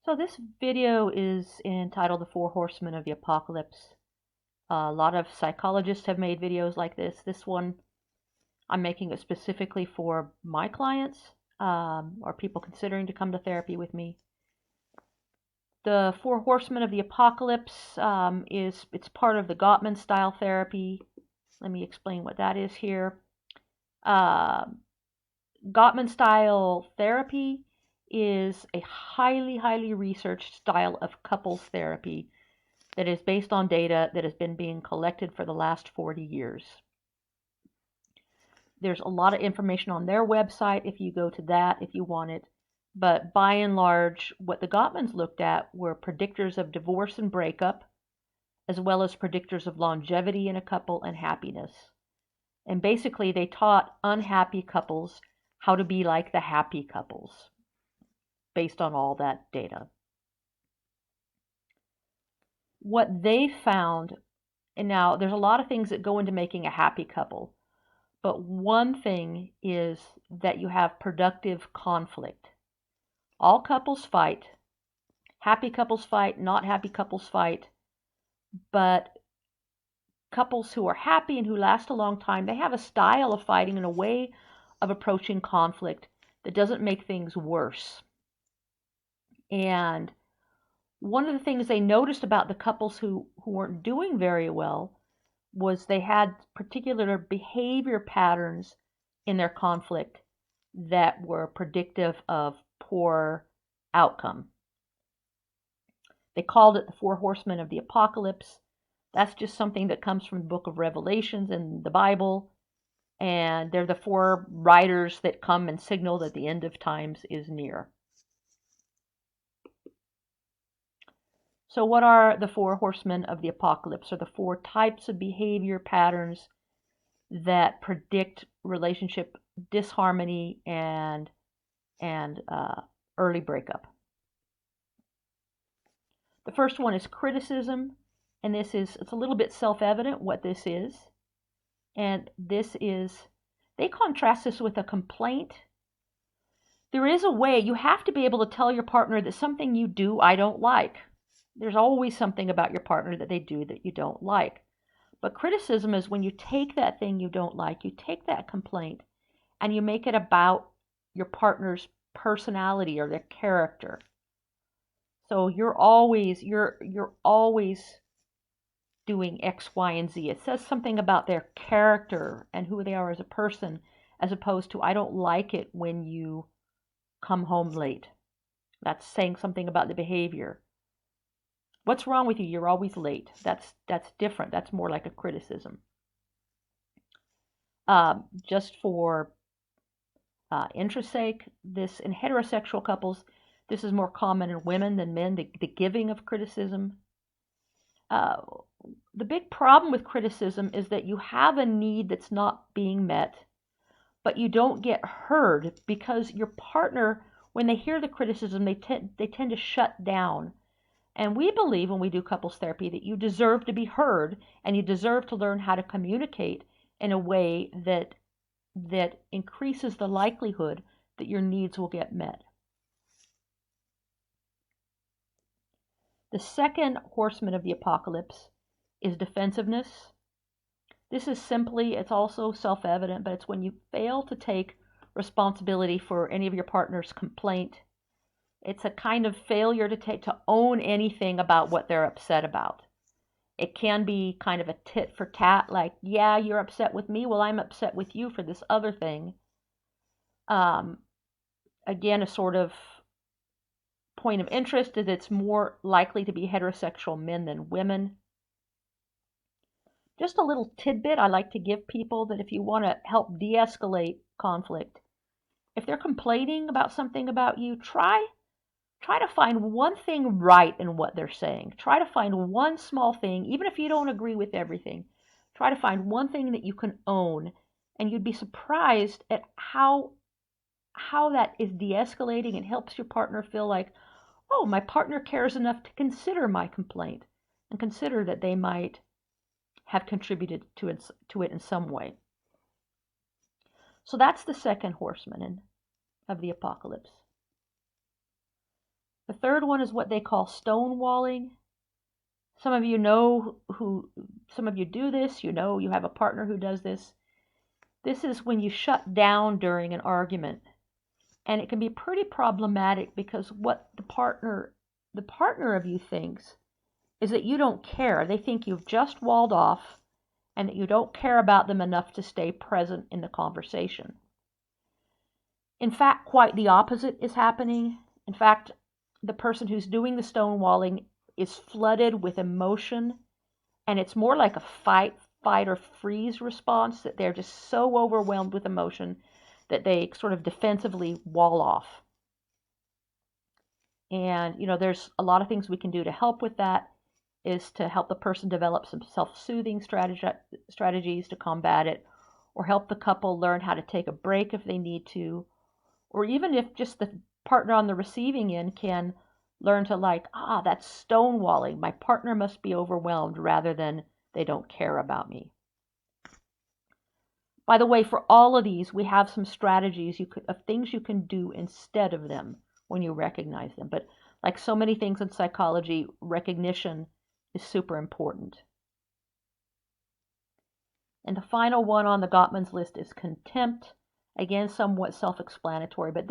So this video is entitled The Four Horsemen of the Apocalypse. A lot of psychologists have made videos like this. This one, I'm making it specifically for my clients or people considering to come to therapy with me. The Four Horsemen of the Apocalypse it's part of the Gottman style therapy. Let me explain what that is here. Gottman style therapy is a highly researched style of couples therapy that is based on data that has been being collected for the last 40 years. There's a lot of information on their website if you go to that, if you want it. But by and large, what the Gottmans looked at were predictors of divorce and breakup, as well as predictors of longevity in a couple and happiness. And basically, they taught unhappy couples how to be like the happy couples based on all that data. What they found, and now there's a lot of things that go into making a happy couple, but one thing is that you have productive conflict. All couples fight. Happy couples fight, not happy couples fight, but couples who are happy and who last a long time, they have a style of fighting and a way of approaching conflict that doesn't make things worse. And one of the things they noticed about the couples who weren't doing very well was they had particular behavior patterns in their conflict that were predictive of poor outcome. They called it the Four Horsemen of the Apocalypse. That's just something that comes from the book of Revelations and the Bible. And they're the four riders that come and signal that the end of times is near. So what are the four horsemen of the apocalypse, or the four types of behavior patterns that predict relationship disharmony and early breakup? The first one is criticism, and it's a little bit self-evident what this is. And this is, they contrast this with a complaint. There is a way, you have to be able to tell your partner that something you do I don't like. There's always something about your partner that they do that you don't like. But criticism is when you take that thing you don't like, you take that complaint, and you make it about your partner's personality or their character. So you're always doing X, Y, and Z. It says something about their character and who they are as a person, as opposed to I don't like it when you come home late. That's saying something about the behavior. What's wrong with you? You're always late. That's different. That's more like a criticism. Just for interest's sake, this in heterosexual couples, this is more common in women than men, the giving of criticism. The big problem with criticism is that you have a need that's not being met, but you don't get heard because your partner, when they hear the criticism, they tend to shut down. And we believe when we do couples therapy that you deserve to be heard and you deserve to learn how to communicate in a way that increases the likelihood that your needs will get met. The second horseman of the apocalypse is defensiveness. This is simply, it's also self-evident, but it's when you fail to take responsibility for any of your partner's complaint. It's a kind of failure to own anything about what they're upset about. It can be kind of a tit for tat, like, yeah, you're upset with me, well, I'm upset with you for this other thing. Again, a sort of point of interest is it's more likely to be heterosexual men than women. Just a little tidbit I like to give people that if you want to help de-escalate conflict, if they're complaining about something about you, try to find one thing right in what they're saying. Try to find one small thing, even if you don't agree with everything. Try to find one thing that you can own, and you'd be surprised at how that is de-escalating and helps your partner feel like, oh, my partner cares enough to consider my complaint and consider that they might have contributed to it in some way. So that's the second horseman of the apocalypse. The third one is what they call stonewalling. Some of you do this, you have a partner who does this. This is when you shut down during an argument. And it can be pretty problematic because what the partner of you thinks is that you don't care. They think you've just walled off and that you don't care about them enough to stay present in the conversation. In fact, quite the opposite is happening. In fact, the person who's doing the stonewalling is flooded with emotion, and it's more like a fight or freeze response, that they're just so overwhelmed with emotion that they sort of defensively wall off. And, there's a lot of things we can do to help with that, is to help the person develop some self-soothing strategies to combat it, or help the couple learn how to take a break if they need to, or even if just the partner on the receiving end can learn to that's stonewalling. My partner must be overwhelmed, rather than they don't care about me. By the way, for all of these, we have some strategies of things you can do instead of them when you recognize them. But like so many things in psychology, recognition is super important. And the final one on the Gottman's list is contempt. Again, somewhat self-explanatory, but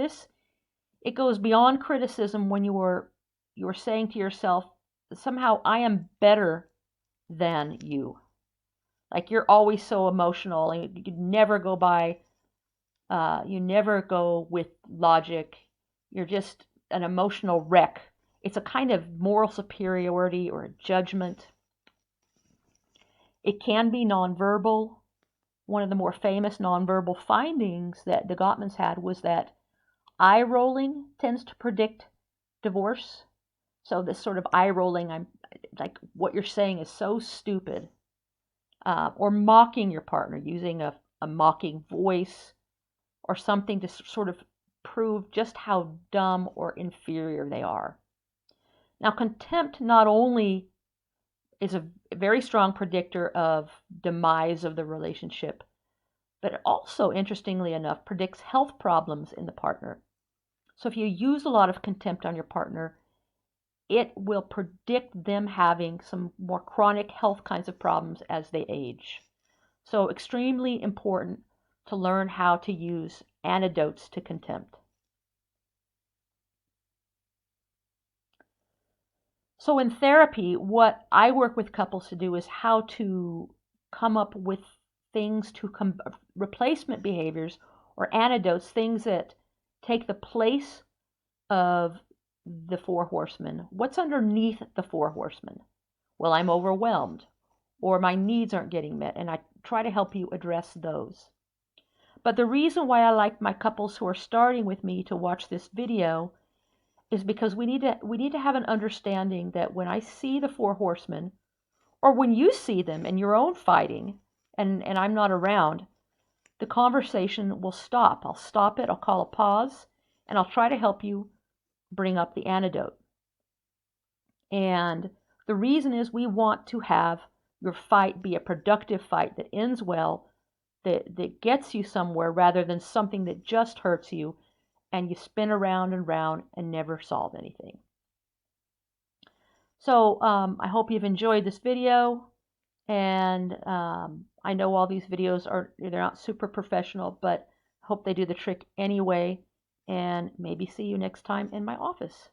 it goes beyond criticism when you're saying to yourself, somehow I am better than you. Like you're always so emotional, and you never go with logic. You're just an emotional wreck. It's a kind of moral superiority or a judgment. It can be nonverbal. One of the more famous nonverbal findings that the Gottmans had was that eye rolling tends to predict divorce. So this sort of eye rolling, I'm like, what you're saying is so stupid. Or mocking your partner, using a mocking voice or something to sort of prove just how dumb or inferior they are. Now, contempt not only is a very strong predictor of demise of the relationship, but it also, interestingly enough, predicts health problems in the partner. So if you use a lot of contempt on your partner, it will predict them having some more chronic health kinds of problems as they age. So extremely important to learn how to use antidotes to contempt. So in therapy, what I work with couples to do is how to come up with things to replacement behaviors or antidotes, things that take the place of the four horsemen. What's underneath the four horsemen? Well, I'm overwhelmed, or my needs aren't getting met, and I try to help you address those. But the reason why I like my couples who are starting with me to watch this video is because we need to have an understanding that when I see the four horsemen, or when you see them in your own fighting, and I'm not around, the conversation will stop. I'll stop it, I'll call a pause, and I'll try to help you bring up the antidote. And the reason is we want to have your fight be a productive fight that ends well, that gets you somewhere, rather than something that just hurts you and you spin around and round and never solve anything. So I hope you've enjoyed this video, and I know all these videos they're not super professional, but I hope they do the trick anyway, and maybe see you next time in my office.